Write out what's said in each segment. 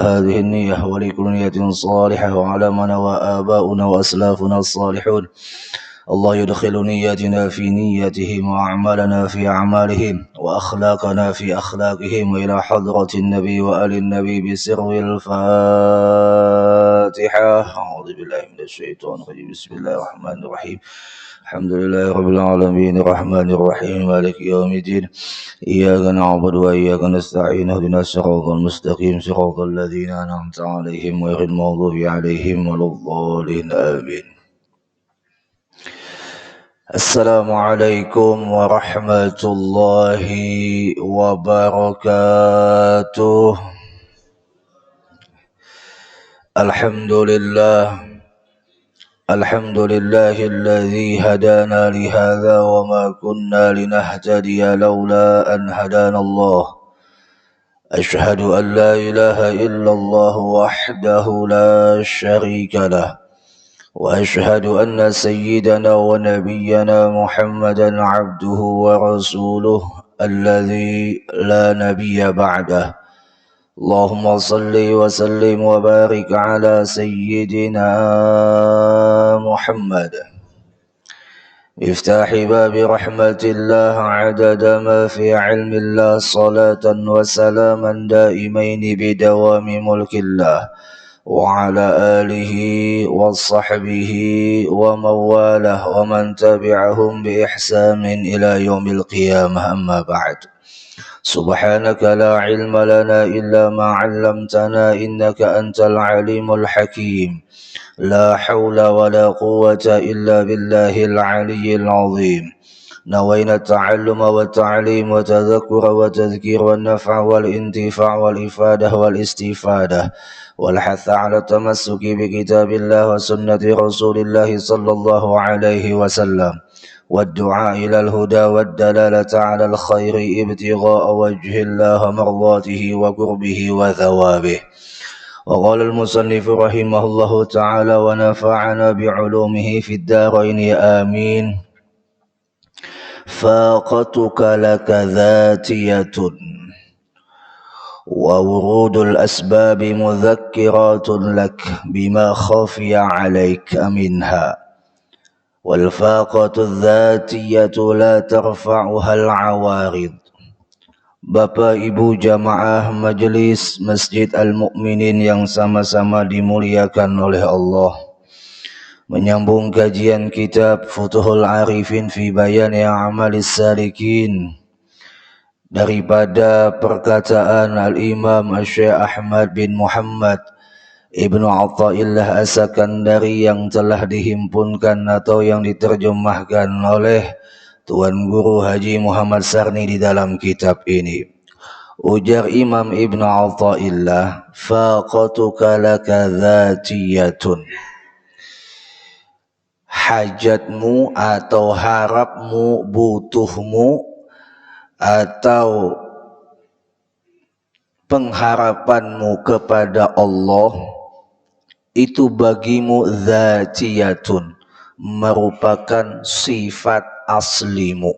هذه النية ولكل نية صالحة وعلى ما نوى آباؤنا وأسلافنا الصالحون. الله يدخل نياتنا في نياتهم وأعمالنا في أعمالهم وأخلاقنا في أخلاقهم وإلى حضرة النبي وآل النبي بسر الفاتحة. أعوذ بالله من الشيطان الرجيم. بسم الله الرحمن الرحيم. الحمد لله رب العالمين الرحمن الرحيم مالك يوم الدين. إياك نعبد وإياك نستعين اهدنا الصراط المستقيم صراط الذين أنعمت عليهم غير المغضوب عليهم ولا الضالين آمين. السلام عليكم ورحمة الله وبركاته. الحمد لله الذي هدانا لهذا وما كنا لنهتدي لولا أن هدانا الله. أشهد أن لا إله إلا الله وحده لا شريك له، وأشهد أن سيدنا ونبينا محمدا عبده ورسوله الذي لا نبي بعده. اللهم صل وسلم وبارك على سيدنا محمد مفتاح باب رحمة الله عدد ما في علم الله، صلاة وسلاما دائمين بدوام ملك الله، وعلى آله وصحبه ومن والاه ومن تبعهم بإحسان إلى يوم القيامة. أما بعد، سبحانك لا علم لنا إلا ما علمتنا إنك أنت العليم الحكيم. لا حول ولا قوة إلا بالله العلي العظيم. نوينا التعلم والتعليم وتذكر وتذكير والنفع والانتفاع والإفادة والاستفادة والحث على التمسك بكتاب الله وسنة رسول الله صلى الله عليه وسلم، والدعاء إلى الهدى والدلالة على الخير ابتغاء وجه الله مرضاته وقربه وثوابه. وقال المصنف رحمه الله تعالى ونفعنا بعلومه في الدارين آمين. فاقتك لك ذاتية وورود الأسباب مذكرات لك بما خفي عليك منها، والفاقة الذاتية لا ترفعها العوارض. Bapak Ibu jamaah majelis Masjid Al-Mu'minin yang sama-sama dimuliakan oleh Allah, menyambung kajian kitab Futuhul Arifin fi Bayani A'malis Salikin daripada perkataan Al-Imam Syekh Ahmad bin Muhammad Ibnu Athaillah As-Sakandari yang telah dihimpunkan atau yang diterjemahkan oleh Tuan Guru Haji Muhammad Sarni di dalam kitab ini. Ujar Imam Ibnu Athaillah, faqatuka laka dzatiyatun. Hajatmu atau harapmu, butuhmu atau pengharapanmu kepada Allah itu bagimu dzatiyatun, merupakan sifat aslimu,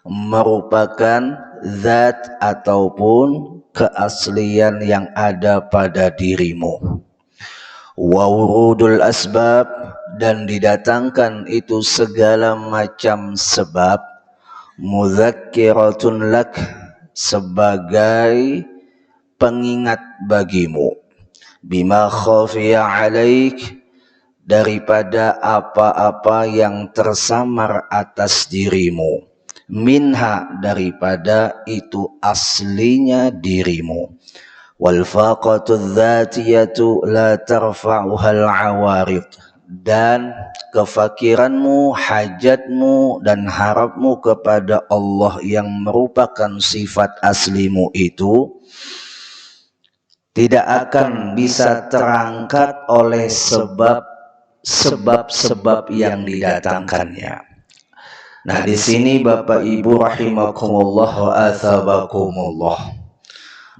merupakan zat ataupun keaslian yang ada pada dirimu. Wa wurudul asbab, dan didatangkan itu segala macam sebab, mudzakiratun lak, sebagai pengingat bagimu, bima khafiya alaik, daripada apa-apa yang tersamar atas dirimu, minha, daripada itu aslinya dirimu. Wal faqatu dzatiyatu la tarfa'uhal awarid, dan kefakiranmu, hajatmu dan harapmu kepada Allah yang merupakan sifat aslimu itu tidak akan bisa terangkat oleh sebab-sebab yang didatangkannya. Nah, di sini Bapak Ibu rahimakumullah wa athabakumullah,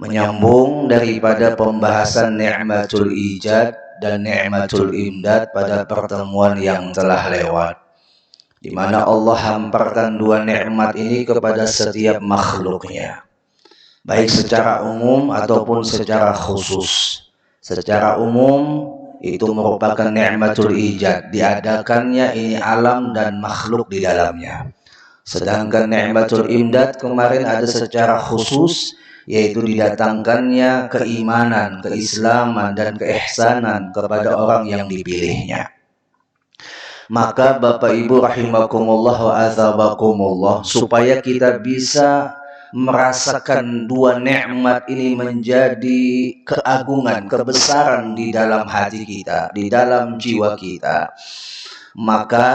menyambung daripada pembahasan ni'matul ijad dan ni'matul imdad pada pertemuan yang telah lewat, di mana Allah hamparkan dua nikmat ini kepada setiap makhluknya, baik secara umum ataupun secara khusus. Secara umum itu merupakan ni'matul ijad, diadakannya ini alam dan makhluk di dalamnya. Sedangkan ni'matul imdad kemarin ada secara khusus, yaitu didatangkannya keimanan, keislaman, dan keihsanan kepada orang yang dipilihnya. Maka Bapak Ibu rahimakumullah wa azabakumullah, supaya kita bisa merasakan dua nikmat ini menjadi keagungan, kebesaran di dalam hati kita, di dalam jiwa kita, maka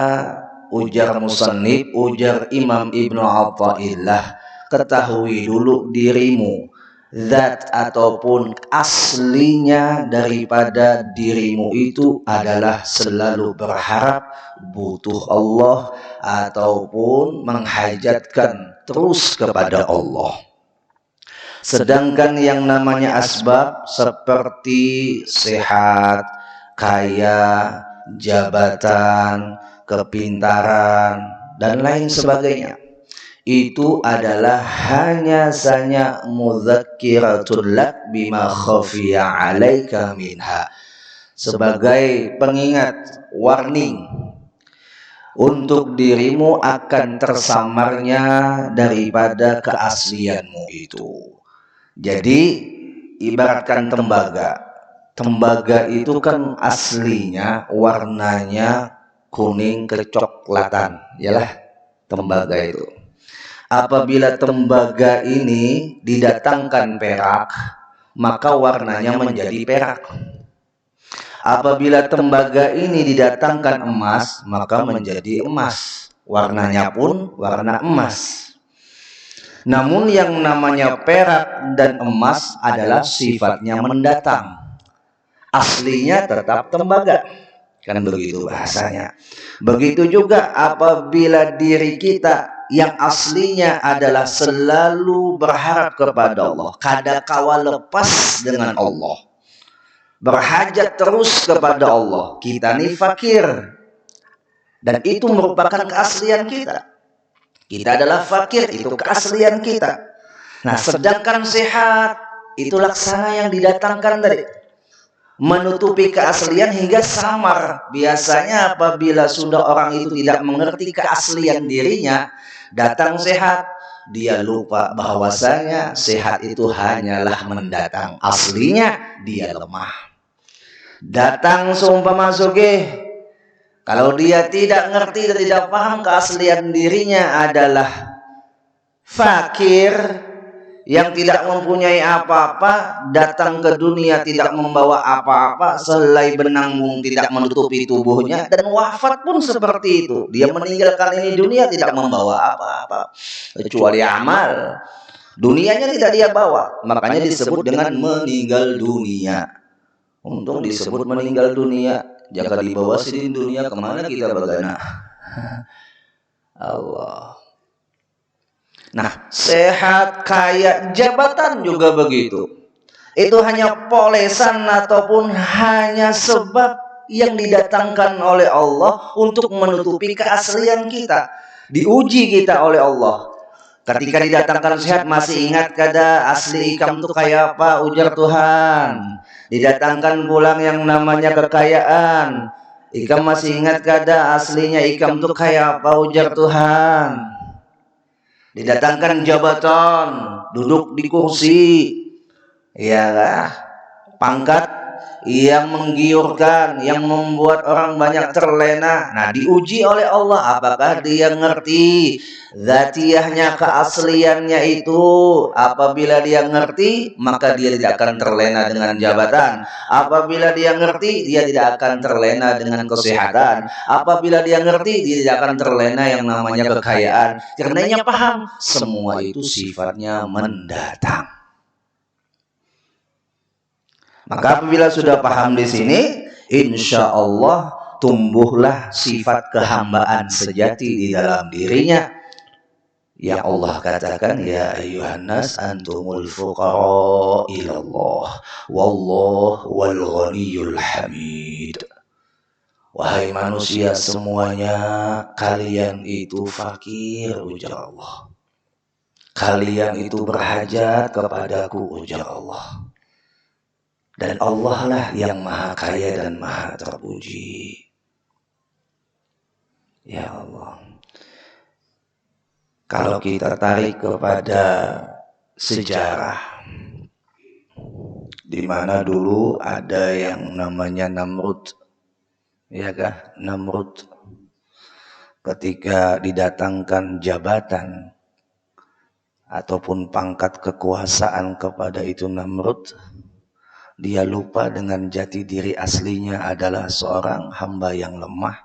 ujar musannif, ujar Imam Ibnu Athaillah, ketahui dulu dirimu, zat ataupun aslinya daripada dirimu itu adalah selalu berharap, butuh Allah, ataupun menghajatkan terus kepada Allah. Sedangkan yang namanya asbab seperti sehat, kaya, jabatan, kepintaran, dan lain sebagainya, itu adalah hanya saja mudzakiratul lak bima khafiya alaika minha, sebagai pengingat, warning untuk dirimu akan tersamarnya daripada keaslianmu itu. Jadi ibaratkan tembaga. Tembaga itu kan aslinya warnanya kuning kecoklatan, yalah tembaga itu. Apabila tembaga ini didatangkan perak, maka warnanya menjadi perak. Apabila tembaga ini didatangkan emas, maka menjadi emas. Warnanya pun warna emas. Namun yang namanya perak dan emas adalah sifatnya mendatang. Aslinya tetap tembaga. Kan begitu bahasanya. Begitu juga apabila diri kita yang aslinya adalah selalu berharap kepada Allah, kadangkala lepas dengan Allah, berhajat terus kepada Allah, kita ini fakir, dan itu merupakan keaslian kita. Kita adalah fakir, itu keaslian kita. Nah, sedangkan sehat itu laksana yang didatangkan dari menutupi keaslian hingga samar. Biasanya apabila sudah orang itu tidak mengerti keaslian dirinya, datang sehat, dia lupa bahwasanya sehat itu hanyalah mendatang. Aslinya dia lemah. Datang seumpama sugih, kalau dia tidak ngerti dan tidak paham keaslian dirinya adalah fakir yang tidak mempunyai apa-apa, datang ke dunia tidak membawa apa-apa, selai benang tidak menutupi tubuhnya, dan wafat pun seperti itu. Dia meninggalkan ini dunia tidak membawa apa-apa kecuali amal. Dunianya tidak dia bawa, makanya disebut dengan meninggal dunia. Untung disebut meninggal dunia, jika dibawa di dunia kemana kita bagana? Allah. Nah, sehat, kaya, jabatan juga begitu. Itu hanya polesan ataupun hanya sebab yang didatangkan oleh Allah untuk menutupi keaslian kita. Diuji kita oleh Allah. Ketika didatangkan sehat, masih ingat kada asli ikam itu kayak apa? Ujar Tuhan. Didatangkan pulang yang namanya kekayaan, ikam masih ingat kada aslinya ikam itu kayak apa? Ujar Tuhan. Didatangkan jabatan, duduk di kursi, ya, pangkat yang menggiurkan, yang membuat orang banyak terlena. Nah, diuji oleh Allah, apakah dia ngerti zatiyahnya, keasliannya itu. Apabila dia ngerti, maka dia tidak akan terlena dengan jabatan. Apabila dia ngerti, dia tidak akan terlena dengan kesehatan. Apabila dia ngerti, dia tidak akan terlena yang namanya kekayaan. Karenanya paham, semua itu sifatnya mendatang. Maka apabila sudah paham di sini, insya Allah tumbuhlah sifat kehambaan sejati di dalam dirinya. Yang Allah katakan, ya ayyuhan nas antumul fuqara ilallah wallahu wal ghaniyul hamid. Wahai manusia semuanya, kalian itu fakir, ujar Allah. Kalian itu berhajat kepadaku, ujar Allah. Dan Allah lah yang maha kaya dan maha terpuji. Ya Allah. Kalau kita tarik kepada sejarah, di mana dulu ada yang namanya Namrud, ya kah? Namrud ketika didatangkan jabatan ataupun pangkat kekuasaan kepada itu Namrud, dia lupa dengan jati diri aslinya adalah seorang hamba yang lemah,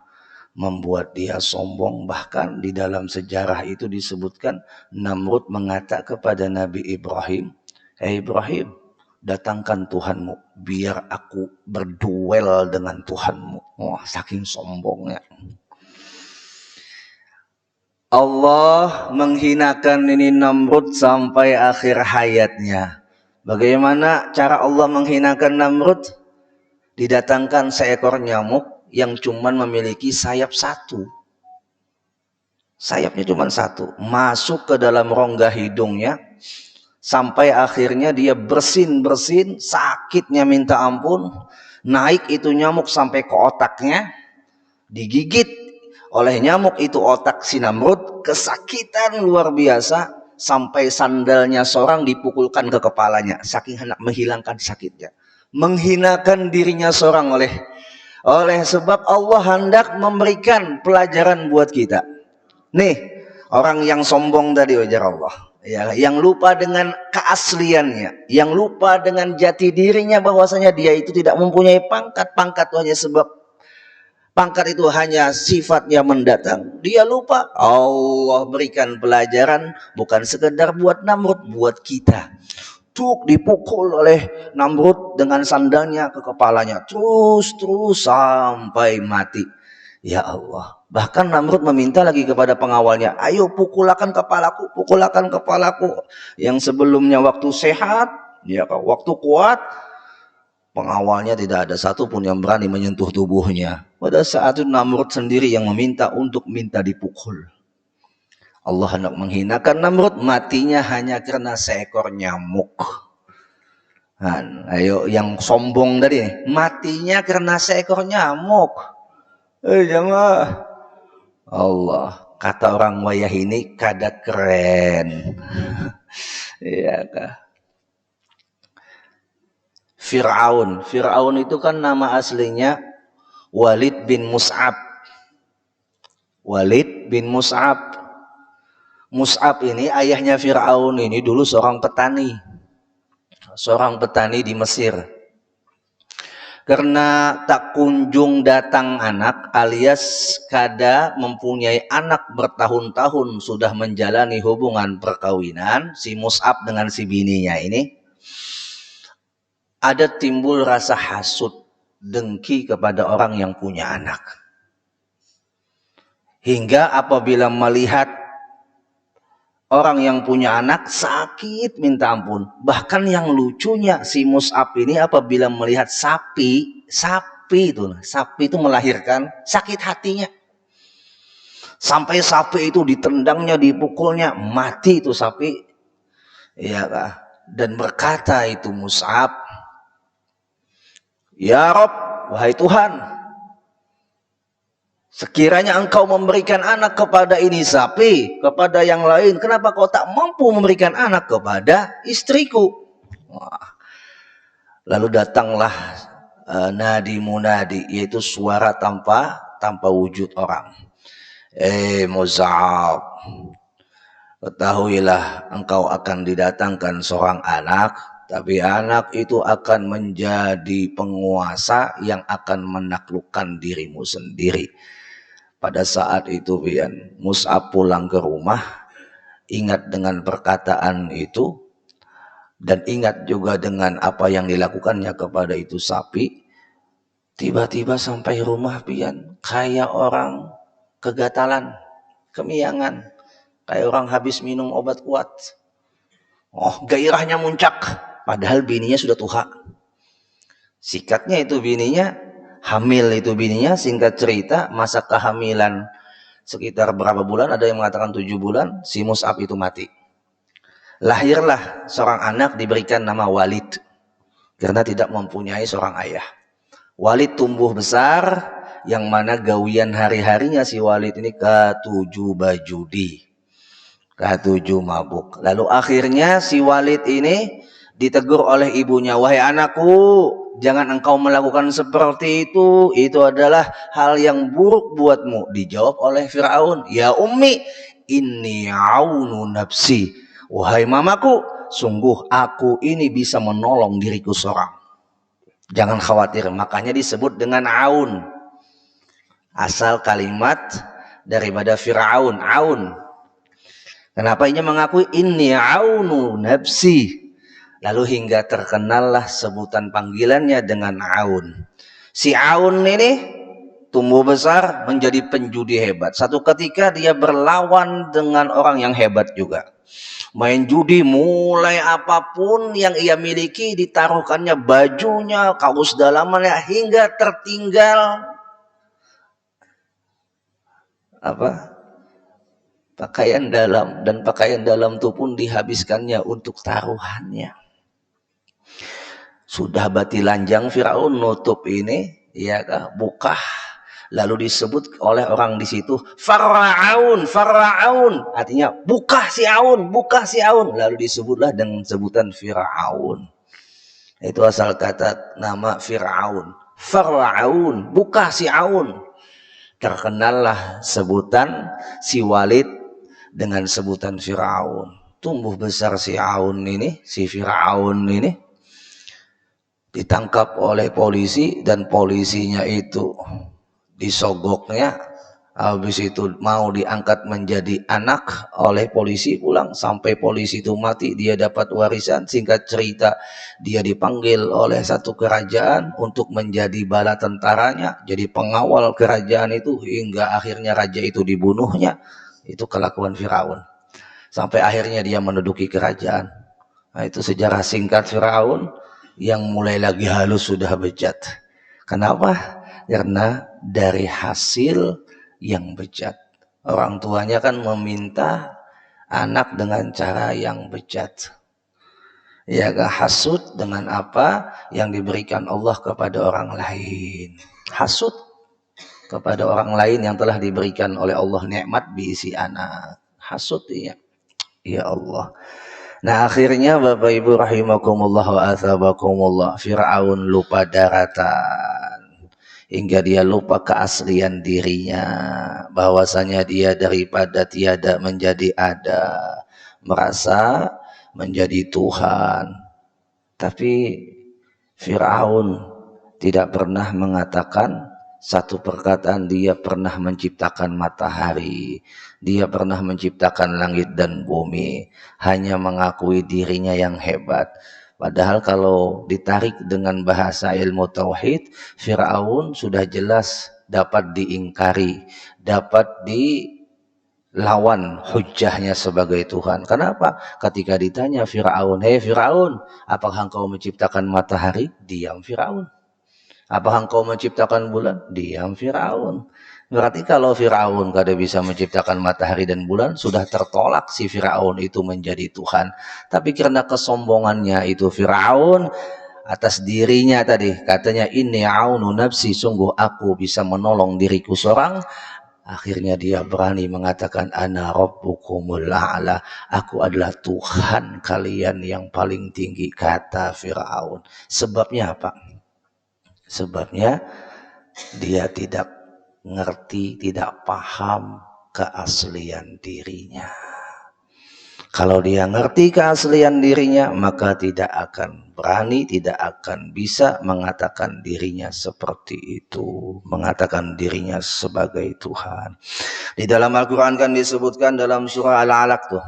membuat dia sombong. Bahkan di dalam sejarah itu disebutkan Namrud mengatakan kepada Nabi Ibrahim, "Hei Ibrahim, datangkan Tuhanmu biar aku berduel dengan Tuhanmu." Wah, saking sombongnya. Allah menghinakan ini Namrud sampai akhir hayatnya. Bagaimana cara Allah menghinakan Namrud? Didatangkan seekor nyamuk yang cuma memiliki sayap satu. Sayapnya cuma satu. Masuk ke dalam rongga hidungnya. Sampai akhirnya dia bersin-bersin. Sakitnya minta ampun. Naik itu nyamuk sampai ke otaknya. Digigit oleh nyamuk itu otak si Namrud. Kesakitan luar biasa. Sampai sandalnya seorang dipukulkan ke kepalanya. Saking hendak menghilangkan sakitnya. Menghinakan dirinya seorang oleh sebab Allah hendak memberikan pelajaran buat kita. Nih, orang yang sombong tadi wajar Allah, ya, yang lupa dengan keasliannya, yang lupa dengan jati dirinya bahwasanya dia itu tidak mempunyai pangkat. Pangkat hanya sebab pangkat itu hanya sifatnya mendatang. Dia lupa. Allah berikan pelajaran bukan sekedar buat Namrud, buat kita. Dipukul oleh Namrud dengan sandalnya ke kepalanya, terus sampai mati. Ya Allah. Bahkan Namrud meminta lagi kepada pengawalnya, "Ayo pukulakan kepalaku, pukulakan kepalaku." Yang sebelumnya waktu sehat, ya waktu kuat, pengawalnya tidak ada satupun yang berani menyentuh tubuhnya. Pada saat itu Namrud sendiri yang minta dipukul. Allah hendak menghinakan Namrud, matinya hanya karena seekor nyamuk. Ayo yang sombong tadi, matinya karena seekor nyamuk. Jamaah, Allah, kata orang wayah ini kada keren. Iya kah? Fir'aun itu kan nama aslinya Walid bin Mus'ab. Walid bin Mus'ab. Mus'ab ini ayahnya Fir'aun ini dulu seorang petani di Mesir. Karena tak kunjung datang anak alias kada mempunyai anak bertahun-tahun sudah menjalani hubungan perkawinan si Mus'ab dengan si bininya ini, ada timbul rasa hasut, dengki kepada orang yang punya anak. Hingga apabila melihat orang yang punya anak sakit minta ampun. Bahkan yang lucunya si Mus'ab ini apabila melihat sapi itu melahirkan, sakit hatinya. Sampai sapi itu ditendangnya, dipukulnya, mati itu sapi. Ya kah? Dan berkata itu Mus'ab, "Ya Rob, wahai Tuhan, sekiranya engkau memberikan anak kepada ini sapi, kepada yang lain, kenapa kau tak mampu memberikan anak kepada istriku?" Wah. Lalu datanglah nadi munadi, yaitu suara tanpa wujud orang. Mus'ab, ketahuilah engkau akan didatangkan seorang anak, tapi anak itu akan menjadi penguasa yang akan menaklukkan dirimu sendiri. Pada saat itu Mus'ab pulang ke rumah, ingat dengan perkataan itu dan ingat juga dengan apa yang dilakukannya kepada itu sapi. Tiba-tiba sampai rumah kayak orang kegatalan, kemiangan, kayak orang habis minum obat kuat. Gairahnya muncak, padahal bininya sudah tua. Sikatnya itu bininya hamil, singkat cerita masa kehamilan sekitar berapa bulan, ada yang mengatakan 7 bulan, si Mus'ab itu mati. Lahirlah seorang anak diberikan nama Walid. karena tidak mempunyai seorang ayah. Walid tumbuh besar, yang mana gawian hari-harinya si Walid ini ketujuh bajudi, ketujuh mabuk. Lalu akhirnya si Walid ini ditegur oleh ibunya, wahai anakku, jangan engkau melakukan seperti itu adalah hal yang buruk buatmu. Dijawab oleh Fir'aun, ya ummi, inni aunu nafsi, wahai mamaku, sungguh aku ini bisa menolong diriku seorang. Jangan khawatir, makanya disebut dengan aun. Asal kalimat daripada Fir'aun, aun. Kenapa ini mengakui inni aunu nafsi? Lalu hingga terkenallah sebutan panggilannya dengan aun. Si aun ini tumbuh besar menjadi penjudi hebat. Satu ketika dia berlawan dengan orang yang hebat juga. Main judi, mulai apapun yang ia miliki ditaruhkannya, bajunya, kaos dalamannya, hingga tertinggal pakaian dalam, dan pakaian dalam itu pun dihabiskannya untuk taruhannya. Sudah batilanjang Firaun nutup ini, ya kah, buka. Lalu disebut oleh orang di situ Far'aun, artinya buka si Aun. Lalu disebutlah dengan sebutan Fir'aun. Itu asal kata nama Fir'aun. Far'aun, buka si Aun. Terkenallah sebutan si Walid dengan sebutan Fir'aun. Tumbuh besar si Aun ini, si Fir'aun ini, ditangkap oleh polisi, dan polisinya itu disogoknya. Habis itu mau diangkat menjadi anak oleh polisi pulang, sampai polisi itu mati dia dapat warisan. Singkat cerita, dia dipanggil oleh satu kerajaan untuk menjadi bala tentaranya, jadi pengawal kerajaan itu, hingga akhirnya raja itu dibunuhnya. Itu kelakuan Firaun sampai akhirnya dia menduduki kerajaan. Nah, itu sejarah singkat Firaun yang mulai lagi halus sudah bejat. Kenapa? Karena dari hasil yang bejat. Orang tuanya kan meminta anak dengan cara yang bejat. Ya, hasud dengan apa yang diberikan Allah kepada orang lain. Hasud kepada orang lain yang telah diberikan oleh Allah nikmat diisi anak. Hasud ya. Ya Allah. Nah, akhirnya Bapak Ibu rahimakumullah wa athabakumullah, Fir'aun lupa daratan hingga dia lupa keaslian dirinya, bahwasanya dia daripada tiada menjadi ada, merasa menjadi Tuhan. Tapi Fir'aun tidak pernah mengatakan satu perkataan dia pernah menciptakan matahari, dia pernah menciptakan langit dan bumi, hanya mengakui dirinya yang hebat. Padahal kalau ditarik dengan bahasa ilmu tauhid, Fir'aun sudah jelas dapat diingkari, dapat dilawan hujahnya sebagai Tuhan. Kenapa? Ketika ditanya Fir'aun, hei Fir'aun, apakah engkau menciptakan matahari? Diam Fir'aun. Apakah engkau menciptakan bulan? Diam Firaun. Berarti kalau Firaun kada bisa menciptakan matahari dan bulan, sudah tertolak si Firaun itu menjadi Tuhan. Tapi karena kesombongannya itu Firaun atas dirinya tadi, katanya inni aunu nafsi, sungguh aku bisa menolong diriku seorang. Akhirnya dia berani mengatakan ana rabbukumul a'la, aku adalah Tuhan kalian yang paling tinggi, kata Firaun. Sebabnya apa? Sebabnya dia tidak ngerti, tidak paham keaslian dirinya. Kalau dia ngerti keaslian dirinya, maka tidak akan berani, tidak akan bisa mengatakan dirinya seperti itu, mengatakan dirinya sebagai Tuhan. Di dalam Al-Quran kan disebutkan dalam surah Al-Alaq tuh,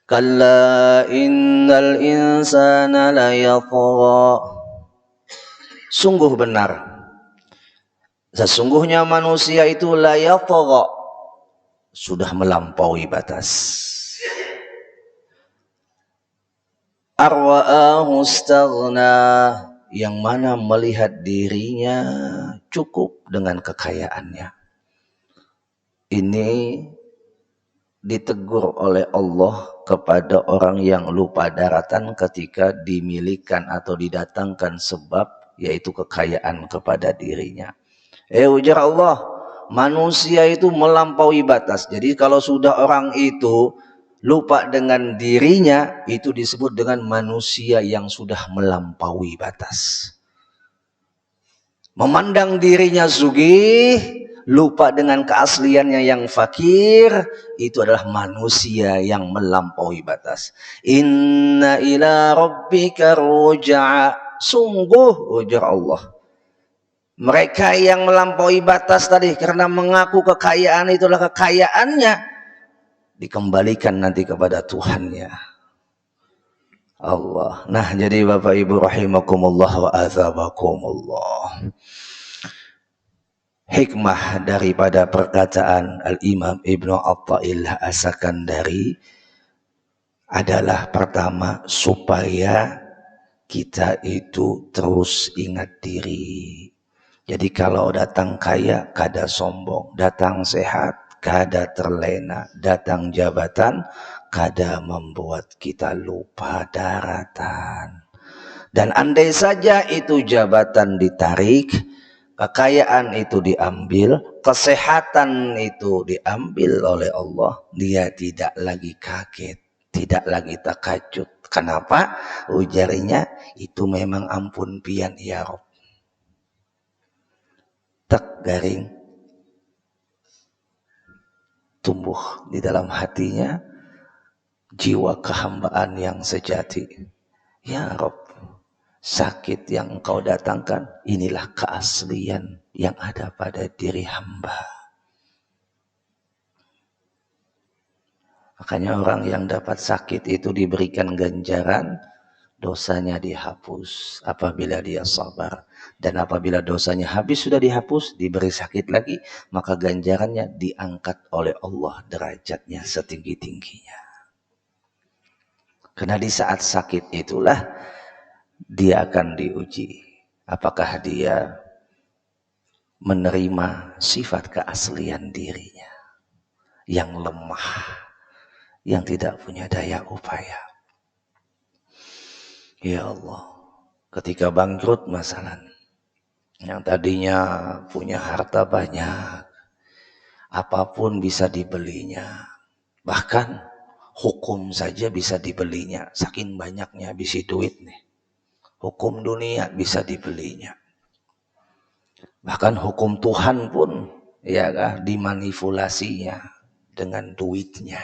kalla innal insana layatgha, sungguh benar, sesungguhnya manusia itu layatgha, sudah melampaui batas. Arwa'ahu istaghna, yang mana melihat dirinya cukup dengan kekayaannya. Ini ditegur oleh Allah kepada orang yang lupa daratan ketika dimilikan atau didatangkan sebab yaitu kekayaan kepada dirinya. Ujar Allah, manusia itu melampaui batas. Jadi kalau sudah orang itu lupa dengan dirinya, itu disebut dengan manusia yang sudah melampaui batas. Memandang dirinya sugih, lupa dengan keasliannya yang fakir, itu adalah manusia yang melampaui batas. Inna ila rabbika ruja'a. Sungguh, ujar Allah, mereka yang melampaui batas tadi karena mengaku kekayaan itulah kekayaannya, dikembalikan nanti kepada Tuhannya Allah. Nah, jadi Bapak Ibu rahimakumullah wa azabakumullah, hikmah daripada perkataan Al-Imam Ibnu Athaillah As-Sakandari adalah pertama, supaya kita itu terus ingat diri. Jadi kalau datang kaya, kada sombong, datang sehat, kada terlena, datang jabatan, kada membuat kita lupa daratan. Dan andai saja itu jabatan ditarik, kekayaan itu diambil, kesehatan itu diambil oleh Allah, dia tidak lagi kaget, tidak lagi takajud. Kenapa? Ujarnya, itu memang ampun pian ya Rob. Tak garing tumbuh di dalam hatinya jiwa kehambaan yang sejati. Ya Rob, sakit yang engkau datangkan, inilah keaslian yang ada pada diri hamba. Makanya orang yang dapat sakit itu diberikan ganjaran, dosanya dihapus apabila dia sabar. Dan apabila dosanya habis sudah dihapus, diberi sakit lagi, maka ganjarannya diangkat oleh Allah derajatnya setinggi-tingginya. Karena di saat sakit itulah dia akan diuji. Apakah dia menerima sifat keaslian dirinya yang lemah, yang tidak punya daya upaya. Ya Allah, ketika bangkrut masalah, yang tadinya punya harta banyak, apapun bisa dibelinya, bahkan hukum saja bisa dibelinya, saking banyaknya bisi duit nih. Hukum dunia bisa dibelinya, bahkan hukum Tuhan pun ya kah dimanipulasinya dengan duitnya.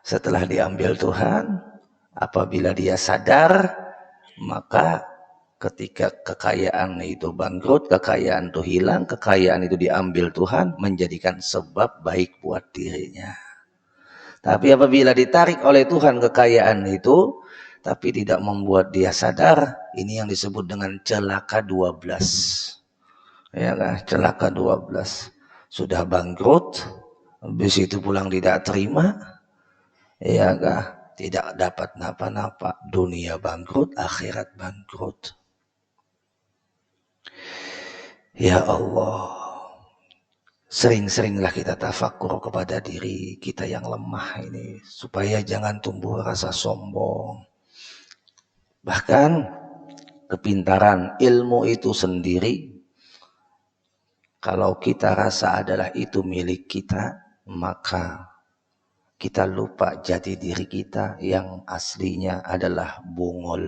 Setelah diambil Tuhan, apabila dia sadar, maka ketika kekayaan itu bangkrut, kekayaan itu hilang, kekayaan itu diambil Tuhan, menjadikan sebab baik buat dirinya. Tapi apabila ditarik oleh Tuhan kekayaan itu, tapi tidak membuat dia sadar, ini yang disebut dengan celaka 12. Ya kan? Celaka 12. Sudah bangkrut, habis itu pulang tidak terima, ya kan? Tidak dapat napa-napa, dunia bangkrut, akhirat bangkrut. Ya Allah, sering-seringlah kita tafakur kepada diri kita yang lemah ini, supaya jangan tumbuh rasa sombong. Bahkan kepintaran ilmu itu sendiri, kalau kita rasa adalah itu milik kita, maka kita lupa jati diri kita yang aslinya adalah bungul.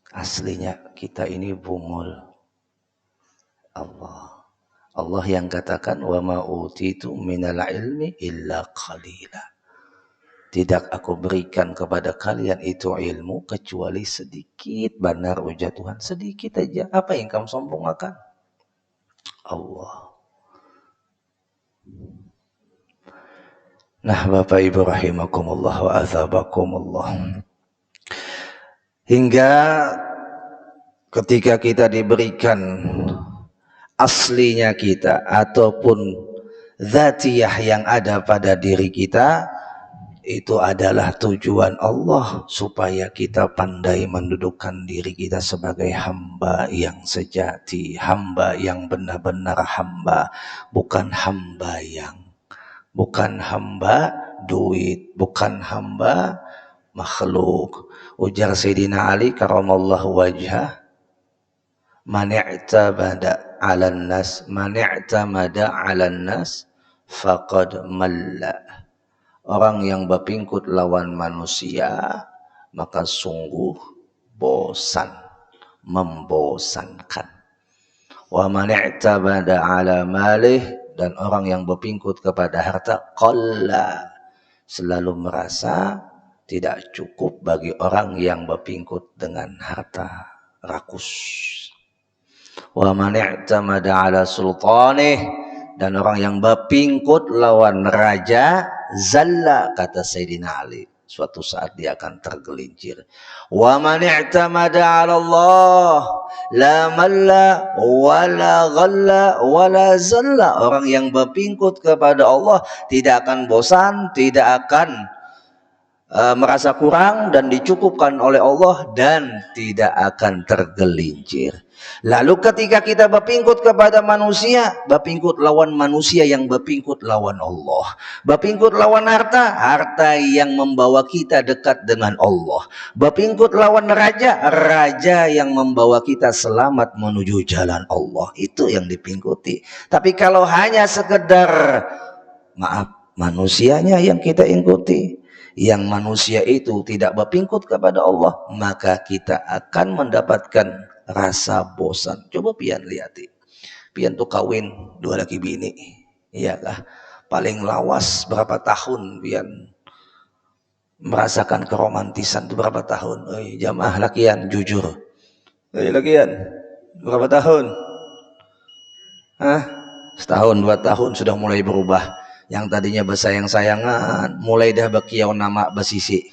Aslinya kita ini bungul. Allah yang katakan wa ma utitu minal ilmi illa qalila. Tidak aku berikan kepada kalian itu ilmu kecuali sedikit. Benar ujar Tuhan, sedikit aja. Apa yang kamu sombongkan? Allah. Nah, Bapak Ibu rahimakumullah wa azabakumullah, hingga ketika kita diberikan aslinya kita ataupun zatiyah yang ada pada diri kita, itu adalah tujuan Allah supaya kita pandai mendudukkan diri kita sebagai hamba yang sejati, hamba yang benar-benar hamba, bukan hamba duit, bukan hamba makhluk. Ujar Sayyidina Ali karamallahu wajhah, man i'tamada 'alan nas faqad malla. Orang yang berpingkut lawan manusia maka sungguh bosan, membosankan. Wa man i'tamada 'ala malih, dan orang yang berpingkut kepada harta qalla, selalu merasa tidak cukup bagi orang yang berpingkut dengan harta, rakus. Wa man i'tamada 'ala sultanih, dan orang yang berpingkut lawan raja zalla, kata Sayyidina Ali, suatu saat dia akan tergelincir. Wa man i'tamada 'ala Allah la malla wala ghalla wala zalla. Orang yang berpingkut kepada Allah tidak akan bosan, tidak akan merasa kurang dan dicukupkan oleh Allah, dan tidak akan tergelincir. Lalu ketika kita berpingkut kepada manusia, berpingkut lawan manusia yang berpingkut lawan Allah. Berpingkut lawan harta, harta yang membawa kita dekat dengan Allah. Berpingkut lawan raja, raja yang membawa kita selamat menuju jalan Allah. Itu yang dipingkuti. Tapi kalau hanya sekedar, maaf, manusianya yang kita ikuti, yang manusia itu tidak berpingkut kepada Allah, maka kita akan mendapatkan rasa bosan. Coba pian lihati, pian tuh kawin 2 laki bini, iyakah? Paling lawas berapa tahun pian merasakan keromantisan itu berapa tahun? Jamaah lakian jujur, lakian berapa tahun? Setahun 2 tahun sudah mulai berubah. Yang tadinya bersayang-sayangan mulai dah bekiau nama besisi,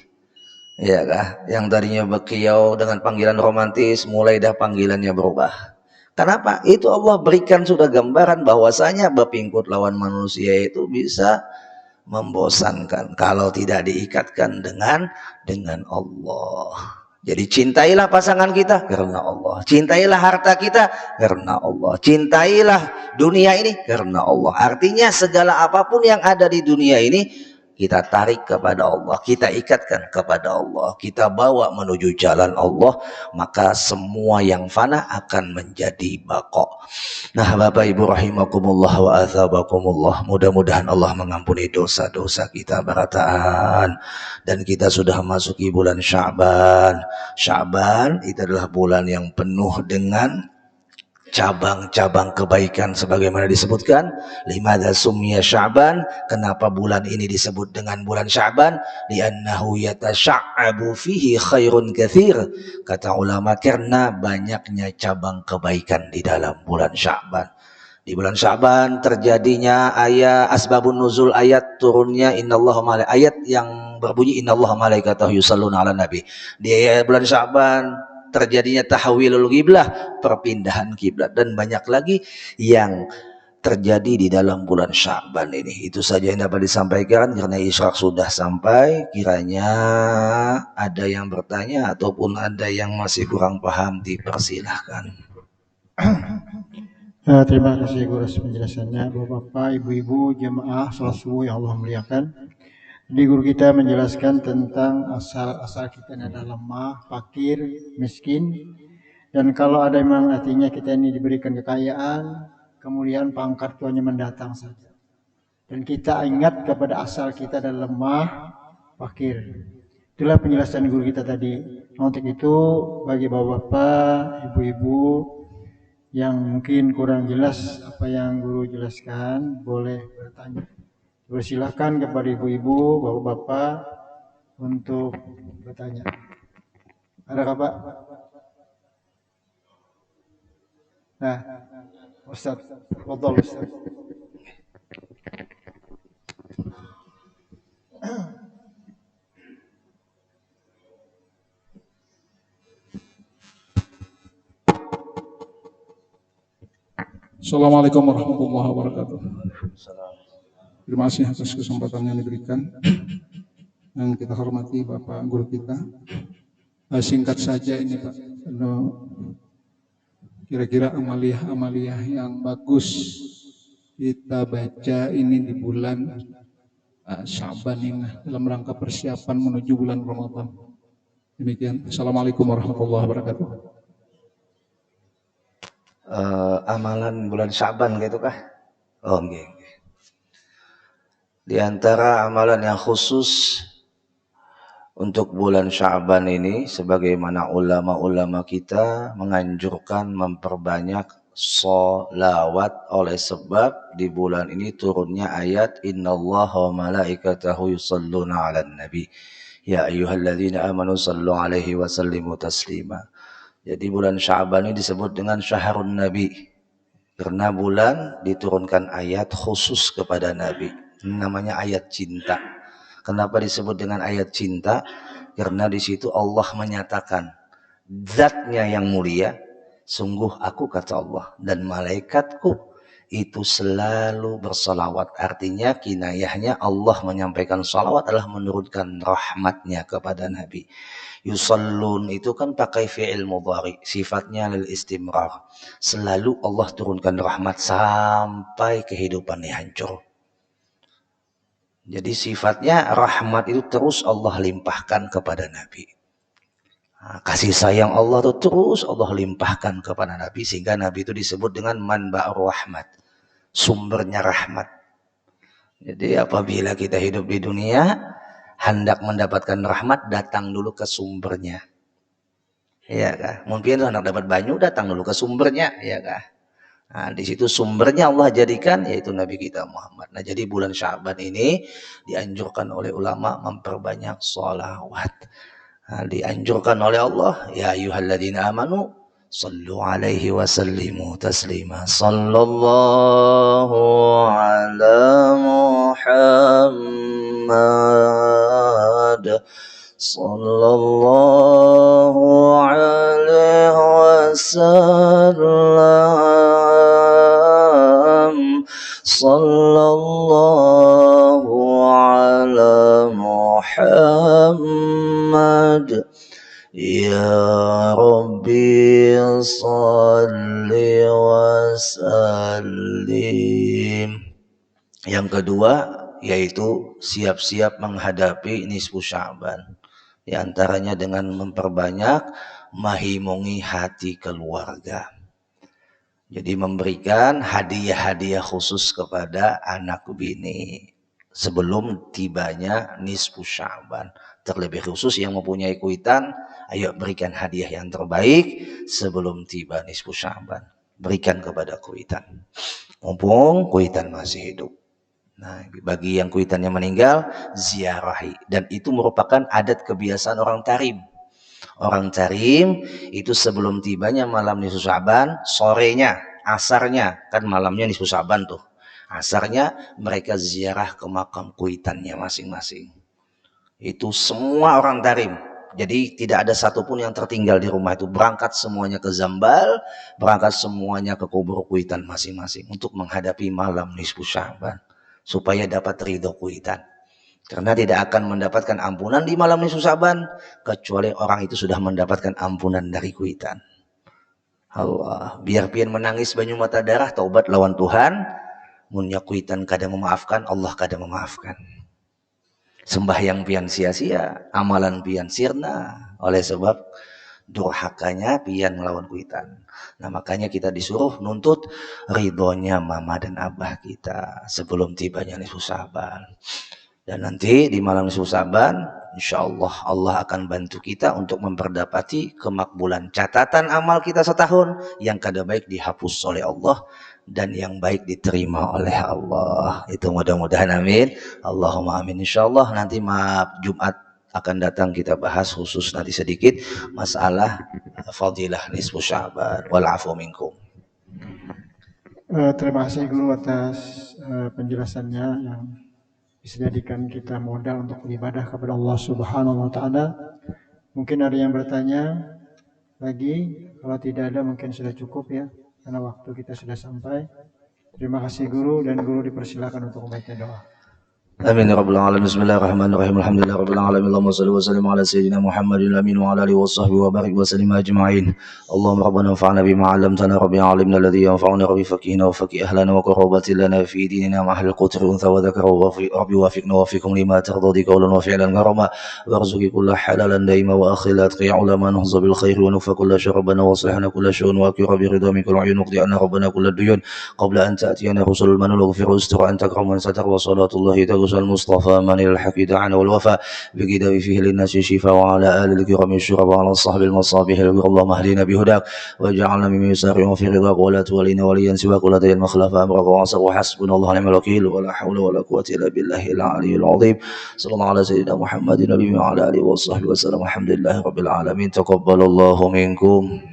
ya kah? Yang tadinya bekiau dengan panggilan romantis mulai dah panggilannya berubah. Kenapa? Itu Allah berikan sudah gambaran bahwasanya berpingkut lawan manusia itu bisa membosankan kalau tidak diikatkan dengan Allah. Jadi cintailah pasangan kita karena Allah, cintailah harta kita karena Allah, cintailah dunia ini karena Allah. Artinya segala apapun yang ada di dunia ini kita tarik kepada Allah, kita ikatkan kepada Allah, kita bawa menuju jalan Allah, maka semua yang fana akan menjadi baqa. Nah, Bapak Ibu rahimakumullah wa athabakumullah, mudah-mudahan Allah mengampuni dosa-dosa kita barataan. Dan kita sudah masuki bulan Sya'ban. Sya'ban itu adalah bulan yang penuh dengan cabang-cabang kebaikan sebagaimana disebutkan. Limadza summiya Sya'ban, kenapa bulan ini disebut dengan bulan Sya'ban? Li'annahu yatasya'abu fihi khairun katsir. Kata ulama, karena banyaknya cabang kebaikan di dalam bulan Sya'ban. Di bulan Sya'ban terjadinya ayat asbabun nuzul, ayat turunnya innallaha malaikatahu, ayat yang berbunyi innallaha malaikatahu yusholluna 'alan nabi. Di bulan Sya'ban terjadinya tahwilul qiblah, perpindahan kiblat, dan banyak lagi yang terjadi di dalam bulan Sya'ban ini. Itu saja yang dapat disampaikan karena isyraq sudah sampai. Kiranya ada yang bertanya ataupun ada yang masih kurang paham, dipersilahkan. Terima kasih guru atas penjelasannya. Bapak, ibu-ibu, jemaah salat subuh yang Allah muliakan. Di guru kita menjelaskan tentang asal kita ini adalah lemah, fakir, miskin. Dan kalau ada memang artinya kita ini diberikan kekayaan, kemuliaan, pangkat itu hanya mendatang saja. Dan kita ingat kepada asal kita adalah lemah, fakir. Itulah penjelasan guru kita tadi. Untuk itu bagi bapak-bapak, ibu-ibu yang mungkin kurang jelas apa yang guru jelaskan, boleh bertanya. Persilahkan kepada ibu-ibu, bapak-bapak untuk bertanya. Adakah Pak? Nah, Ustaz, fadhal Ustaz. Assalamualaikum warahmatullahi wabarakatuh. Terima kasih atas kesempatan yang diberikan. yang kita hormati Bapak Guru kita. Singkat saja ini Pak, kira-kira amaliah yang bagus kita baca ini di bulan Syaban ini dalam rangka persiapan menuju bulan Ramadan. Demikian. Assalamualaikum warahmatullahi wabarakatuh. Amalan bulan Syaban gitu kah? Oh, okay. Di antara amalan yang khusus untuk bulan Sya'ban ini, sebagaimana ulama-ulama kita menganjurkan memperbanyak sholawat, oleh sebab di bulan ini turunnya ayat innallaha wa malaikatahu yusalluna 'alan nabi ya ayyuhalladzina amanu sallu 'alaihi wa sallimu taslima. Jadi bulan Sya'ban ini disebut dengan syahrun nabi karena bulan diturunkan ayat khusus kepada nabi. Ini namanya ayat cinta. Kenapa disebut dengan ayat cinta? Karena di situ Allah menyatakan zatnya yang mulia, sungguh aku kata Allah dan malaikatku itu selalu bersalawat. Artinya kinayahnya Allah menyampaikan salawat adalah menurunkan rahmatnya kepada Nabi. Yusallun itu kan pakai fi'il mudhari, sifatnya lil istimrar. Selalu Allah turunkan rahmat sampai kehidupannya hancur. Jadi sifatnya rahmat itu terus Allah limpahkan kepada Nabi. Kasih sayang Allah itu terus Allah limpahkan kepada Nabi, sehingga Nabi itu disebut dengan manba'ur rahmat, sumbernya rahmat. Jadi apabila kita hidup di dunia hendak mendapatkan rahmat, datang dulu ke sumbernya. Ya kah? Mungkin hendak dapat banyu, datang dulu ke sumbernya, ya kah? Nah, di situ sumbernya Allah jadikan yaitu Nabi kita Muhammad. Nah, jadi bulan Sya'ban ini dianjurkan oleh ulama memperbanyak sholawat. Nah, dianjurkan oleh Allah, ya ayyuhalladzina amanu sallu alaihi wa sallimu taslima. Sallallahu ala Muhammad. Sallallahu alaihi wasallam. Sallallahu ala Muhammad. Ya Rabbi salli wa sallim. Yang kedua yaitu siap-siap menghadapi nisfu Sya'ban. Di antaranya dengan memperbanyak mahimungi hati keluarga. Jadi memberikan hadiah-hadiah khusus kepada anak bini sebelum tibanya nisfu Sya'ban. Terlebih khusus yang mempunyai kuitan, ayo berikan hadiah yang terbaik sebelum tiba nisfu Sya'ban. Berikan kepada kuitan. Mumpung kuitan masih hidup. Nah, bagi yang kuitannya meninggal, ziarahi. Dan itu merupakan adat kebiasaan orang Tarim. Orang Tarim itu sebelum tibanya malam nisfu Sya'ban, sorenya, asarnya, kan malamnya nisfu Sya'ban tuh. Asarnya mereka ziarah ke makam kuitannya masing-masing. Itu semua orang Tarim. Jadi tidak ada satupun yang tertinggal di rumah itu. Berangkat semuanya ke Zambal, berangkat semuanya ke kubur kuitan masing-masing untuk menghadapi malam nisfu Sya'ban. Supaya dapat ridho kuitan. Karena tidak akan mendapatkan ampunan di malam nisfu Sya'ban kecuali orang itu sudah mendapatkan ampunan dari kuitan. Allah, biar pian menangis banyu mata darah, taubat lawan Tuhan, munya kuitan kadang memaafkan, Allah kadang memaafkan. Sembahyang pian sia-sia, amalan pian sirna, oleh sebab durhakanya pian melawan kuitan. Nah, makanya kita disuruh nuntut ridhonya mama dan abah kita sebelum tibanya nisfu Sya'ban. Dan nanti di malam nisfu Sya'ban, insyaallah Allah akan bantu kita untuk memperdapati kemakbulan catatan amal kita setahun, yang kada baik dihapus oleh Allah dan yang baik diterima oleh Allah. Itu mudah-mudahan, amin. Allahumma amin. Insyaallah nanti Jumat akan datang kita bahas khusus nanti sedikit masalah fadilah nisfu Sya'ban wal afu minkum. Terima kasih Guru atas penjelasannya yang bisa jadikan kita modal untuk beribadah kepada Allah Subhanahu wa taala. Mungkin ada yang bertanya lagi, kalau tidak ada mungkin sudah cukup ya, karena waktu kita sudah sampai. Terima kasih Guru, dan Guru dipersilakan untuk membaca doa. آمين يا رب العالمين. بسم الله الرحمن الرحيم. الحمد لله رب العالمين. اللهم صل وسلم على سيدنا محمد الأمين وعلى آله وصحبه وبارك وسلم أجمعين. اللهم ربنا انفعنا بما علمتنا، ربي علمنا الذي ينفعنا، ربي فقهنا وفقه أهلنا وقربة لنا في ديننا مع أهل القتر أنثى وذكر، ربي وافقنا ووفقكم لما ترضى قولا وفعلا كرما، وارزق كل حلالا دائما وأخلا أتقي علما نهض بالخير، ونكفى كل شر ربنا، واصلحنا كل شؤون، واكر برضا من كل عيون، واقضي عنا ربنا كل الديون قبل أن تأتينا رسل المنون، واغفر واستر أن تكرم من ستر، وصلاة الله تغشى المصطفى من الحق دعنا والوفاء بكتاب فيه للناس شفاء، وعلى آل الكرام الشرب، وعلى الصحب المصابيح الكرام. اللهم اهدنا بهداك واجعلنا ممن يسارعون في رضاك، ولا تولينا وليا سواك، ولا تجعل مخلف أمرك وعصر، وحسبنا الله ونعم الوكيل، ولا حول ولا قوة إلا بالله العلي العظيم. صلى الله على سيدنا محمد النبي وعلى آله وصحبه وسلم. الحمد لله رب العالمين. تقبل الله منكم.